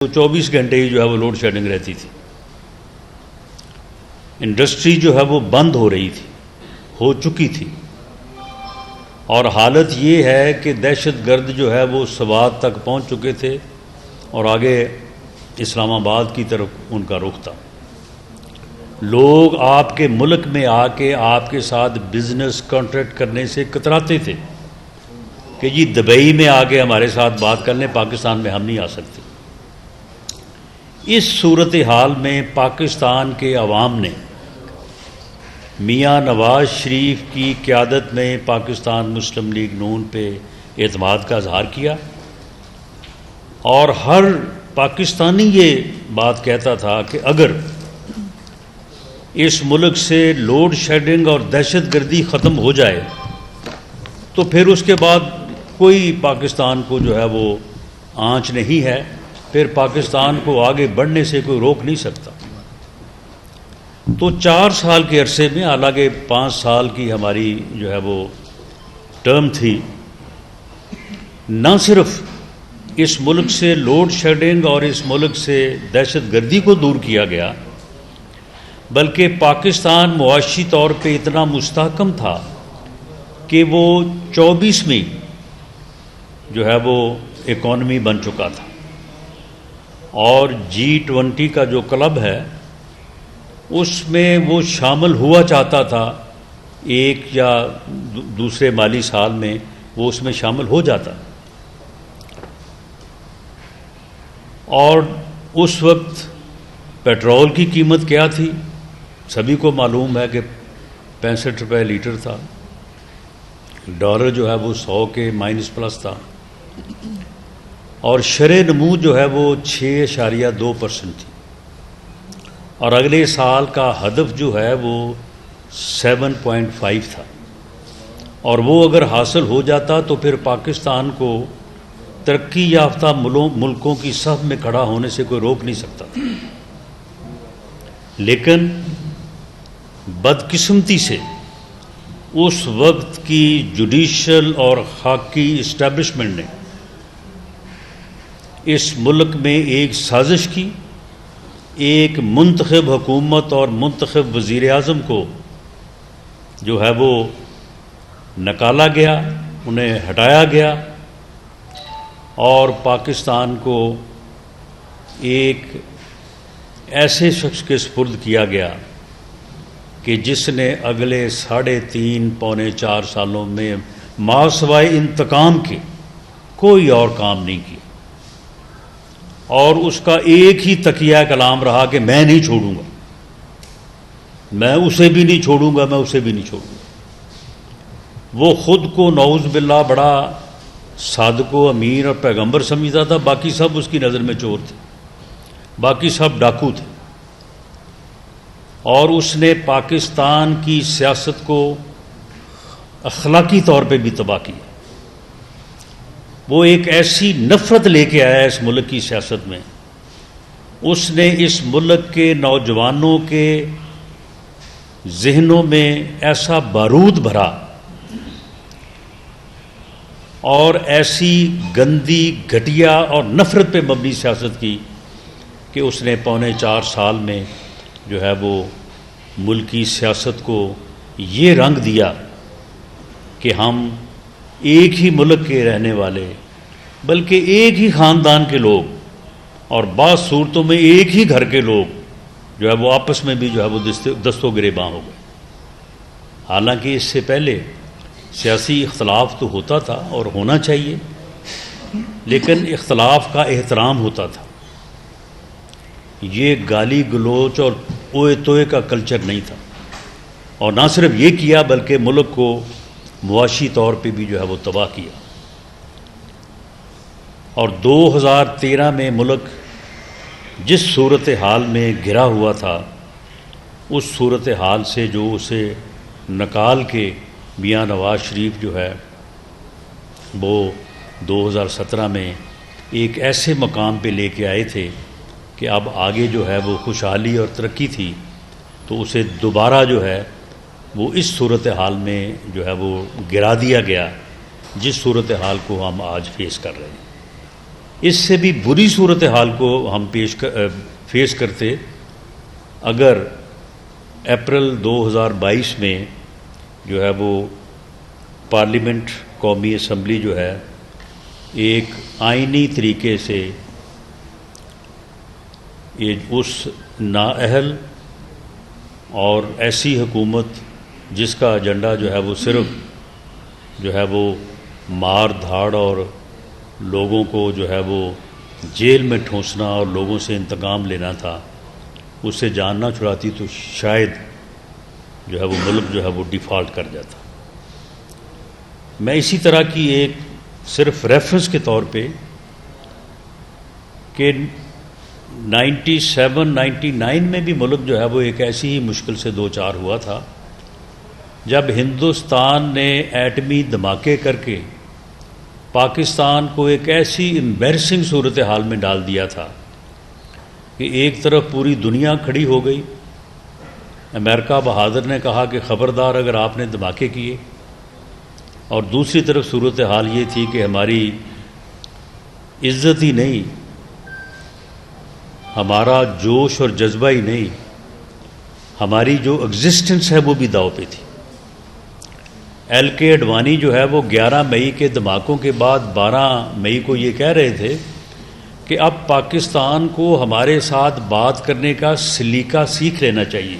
تو 24 گھنٹے ہی جو ہے وہ لوڈ شیڈنگ رہتی تھی. انڈسٹری جو ہے وہ بند ہو رہی تھی، ہو چکی تھی، اور حالت یہ ہے کہ دہشت گرد جو ہے وہ سوات تک پہنچ چکے تھے اور آگے اسلام آباد کی طرف ان کا رخ تھا. لوگ آپ کے ملک میں آ کے آپ کے ساتھ بزنس کانٹریکٹ کرنے سے کتراتے تھے کہ جی دبئی میں آ کے ہمارے ساتھ بات کر لیں، پاکستان میں ہم نہیں آ سکتے. اس صورتحال میں پاکستان کے عوام نے میاں نواز شریف کی قیادت میں پاکستان مسلم لیگ نون پہ اعتماد کا اظہار کیا، اور ہر پاکستانی یہ بات کہتا تھا کہ اگر اس ملک سے لوڈ شیڈنگ اور دہشت گردی ختم ہو جائے تو پھر اس کے بعد کوئی پاکستان کو جو ہے وہ آنچ نہیں ہے، پھر پاکستان کو آگے بڑھنے سے کوئی روک نہیں سکتا. تو 4 سال کے عرصے میں، حالانکہ 5 سال کی ہماری جو ہے وہ ٹرم تھی، نہ صرف اس ملک سے لوڈ شیڈنگ اور اس ملک سے دہشت گردی کو دور کیا گیا، بلکہ پاکستان معاشی طور پہ اتنا مستحکم تھا کہ وہ 24ویں جو ہے وہ اکانومی بن چکا تھا، اور G20 کا جو کلب ہے اس میں وہ شامل ہوا چاہتا تھا. ایک یا دوسرے مالی سال میں وہ اس میں شامل ہو جاتا. اور اس وقت پیٹرول کی قیمت کیا تھی سبھی کو معلوم ہے کہ 65 روپے لیٹر تھا. ڈالر جو ہے وہ 100 کے مائنس تھا، اور شرح نمو جو ہے وہ 6.2% تھی، اور اگلے سال کا ہدف جو ہے وہ 7.5 تھا. اور وہ اگر حاصل ہو جاتا تو پھر پاکستان کو ترقی یافتہ ملکوں کی صف میں کھڑا ہونے سے کوئی روک نہیں سکتا. لیکن بدقسمتی سے اس وقت کی جوڈیشل اور خاکی اسٹیبلشمنٹ نے اس ملک میں ایک سازش کی. ایک منتخب حکومت اور منتخب وزیر اعظم کو جو ہے وہ نکالا گیا، انہیں ہٹایا گیا، اور پاکستان کو ایک ایسے شخص کے سپرد کیا گیا کہ جس نے اگلے 3.5 پونے 4 سالوں میں ما سوائے انتقام کے کوئی اور کام نہیں کیا. اور اس کا ایک ہی تقیہ کلام رہا کہ میں نہیں چھوڑوں گا، میں اسے بھی نہیں چھوڑوں گا، میں اسے بھی نہیں چھوڑوں گا. وہ خود کو نعوذ باللہ بڑا صادق و امیر اور پیغمبر سمجھتا تھا، باقی سب اس کی نظر میں چور تھے، باقی سب ڈاکو تھے. اور اس نے پاکستان کی سیاست کو اخلاقی طور پہ بھی تباہ کیا. وہ ایک ایسی نفرت لے کے آیا اس ملک کی سیاست میں. اس نے اس ملک کے نوجوانوں کے ذہنوں میں ایسا بارود بھرا اور ایسی گندی، گھٹیا اور نفرت پہ مبنی سیاست کی کہ اس نے پونے 4 سال میں جو ہے وہ ملکی سیاست کو یہ رنگ دیا کہ ہم ایک ہی ملک کے رہنے والے، بلکہ ایک ہی خاندان کے لوگ، اور بعض صورتوں میں ایک ہی گھر کے لوگ جو ہے وہ آپس میں بھی جو ہے وہ دست و گریباں ہو گئے. حالانکہ اس سے پہلے سیاسی اختلاف تو ہوتا تھا اور ہونا چاہیے، لیکن اختلاف کا احترام ہوتا تھا. یہ گالی گلوچ اور اوئے توئے کا کلچر نہیں تھا. اور نہ صرف یہ کیا بلکہ ملک کو معاشی طور پہ بھی جو ہے وہ تباہ کیا. اور 2013 میں ملک جس صورتحال میں گھرا ہوا تھا، اس صورتحال سے جو اسے نکال کے میاں نواز شریف جو ہے وہ 2017 میں ایک ایسے مقام پہ لے کے آئے تھے کہ اب آگے جو ہے وہ خوشحالی اور ترقی تھی، تو اسے دوبارہ جو ہے وہ اس صورتحال میں جو ہے وہ گرا دیا گیا جس صورتحال کو ہم آج فیس کر رہے ہیں. اس سے بھی بری صورتحال کو ہم فیس کرتے اگر اپریل 2022 میں جو ہے وہ پارلیمنٹ قومی اسمبلی جو ہے ایک آئینی طریقے سے اس نااہل اور ایسی حکومت جس کا ایجنڈا جو ہے وہ صرف جو ہے وہ مار دھاڑ اور لوگوں کو جو ہے وہ جیل میں ٹھونسنا اور لوگوں سے انتقام لینا تھا، اس سے جان نہ چھڑاتی تو شاید جو ہے وہ ملک جو ہے وہ ڈیفالٹ کر جاتا۔ میں اسی طرح کی ایک صرف ریفرنس کے طور پہ کہ 97-99 میں بھی ملک جو ہے وہ ایک ایسی ہی مشکل سے دو چار ہوا تھا جب ہندوستان نے ایٹمی دھماکے کر کے پاکستان کو ایک ایسی امبیرسنگ صورتحال میں ڈال دیا تھا کہ ایک طرف پوری دنیا کھڑی ہو گئی، امریکہ بہادر نے کہا کہ خبردار اگر آپ نے دھماکے کیے، اور دوسری طرف صورتحال یہ تھی کہ ہماری عزت ہی نہیں، ہمارا جوش اور جذبہ ہی نہیں، ہماری جو ایگزسٹنس ہے وہ بھی داؤ پہ تھی۔ ایل کے اڈوانی جو ہے وہ 11 مئی کے دھماکوں کے بعد 12 مئی کو یہ کہہ رہے تھے کہ اب پاکستان کو ہمارے ساتھ بات کرنے کا سلیقہ سیکھ لینا چاہیے،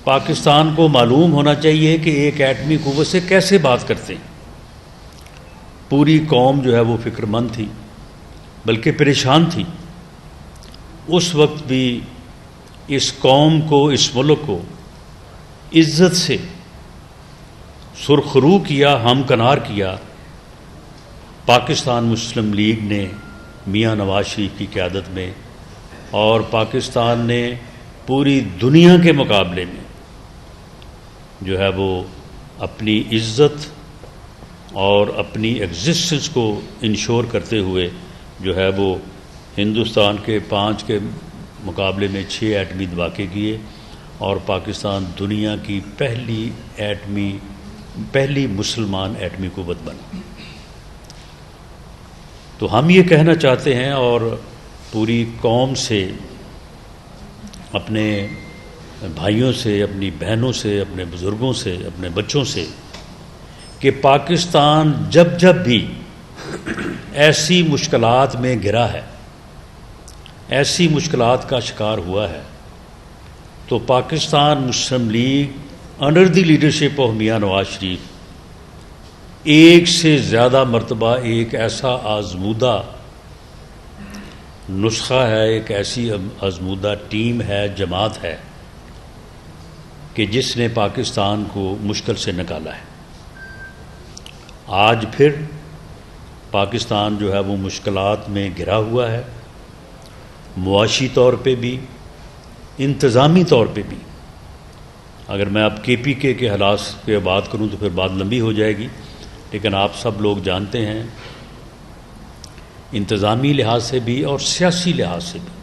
پاکستان کو معلوم ہونا چاہیے کہ ایک ایٹمی قوت سے کیسے بات کرتے ہیں۔ پوری قوم جو ہے وہ فکر مند تھی، بلکہ پریشان تھی۔ اس وقت بھی اس قوم کو، اس ملک کو عزت سے سرخرو کیا، ہمکنار کیا پاکستان مسلم لیگ نے میاں نواز شریف کی قیادت میں، اور پاکستان نے پوری دنیا کے مقابلے میں جو ہے وہ اپنی عزت اور اپنی ایگزسٹنس کو انشور کرتے ہوئے جو ہے وہ ہندوستان کے 5 کے مقابلے میں 6 ایٹمی دھماکے کیے، اور پاکستان دنیا کی پہلی مسلمان ایٹمی قوت بنا۔ تو ہم یہ کہنا چاہتے ہیں اور پوری قوم سے، اپنے بھائیوں سے، اپنی بہنوں سے، اپنے بزرگوں سے، اپنے بچوں سے، کہ پاکستان جب جب بھی ایسی مشکلات میں گھرا ہے، ایسی مشکلات کا شکار ہوا ہے، تو Pakistan Muslim League under the leadership of Mian Nawaz شریف ایک سے زیادہ مرتبہ ایک ایسا آزمودہ نسخہ ہے، ایک ایسی آزمودہ ٹیم ہے، جماعت ہے کہ جس نے پاکستان کو مشکل سے نکالا ہے۔ آج پھر پاکستان جو ہے وہ مشکلات میں گھرا ہوا ہے، معاشی طور پہ بھی، انتظامی طور پہ بھی۔ اگر میں اب کے پی کے حالات پہ بات کروں تو پھر بات لمبی ہو جائے گی، لیکن آپ سب لوگ جانتے ہیں انتظامی لحاظ سے بھی اور سیاسی لحاظ سے بھی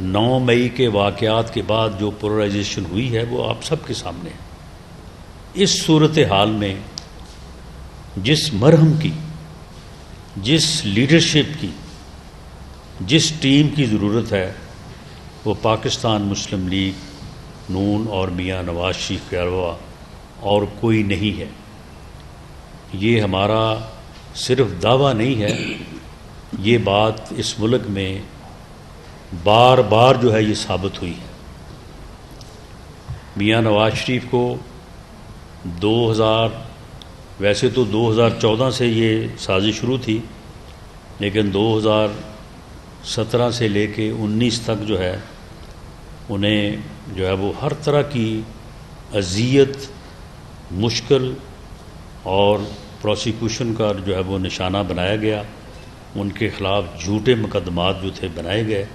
9 مئی کے واقعات کے بعد جو پولرائزیشن ہوئی ہے وہ آپ سب کے سامنے ہے۔ اس صورتحال میں جس مرہم کی، جس لیڈرشپ کی، جس ٹیم کی ضرورت ہے وہ پاکستان مسلم لیگ نون اور میاں نواز شریف کے علاوہ اور کوئی نہیں ہے۔ یہ ہمارا صرف دعویٰ نہیں ہے، یہ بات اس ملک میں بار بار جو ہے یہ ثابت ہوئی ہے۔ میاں نواز شریف کو ویسے تو 2014 سے یہ سازش شروع تھی، لیکن 2017 سے لے کے 19 تک جو ہے انہیں جو ہے وہ ہر طرح کی اذیت، مشکل اور پروسیکیوشن کا جو ہے وہ نشانہ بنایا گیا، ان کے خلاف جھوٹے مقدمات جو تھے بنائے گئے،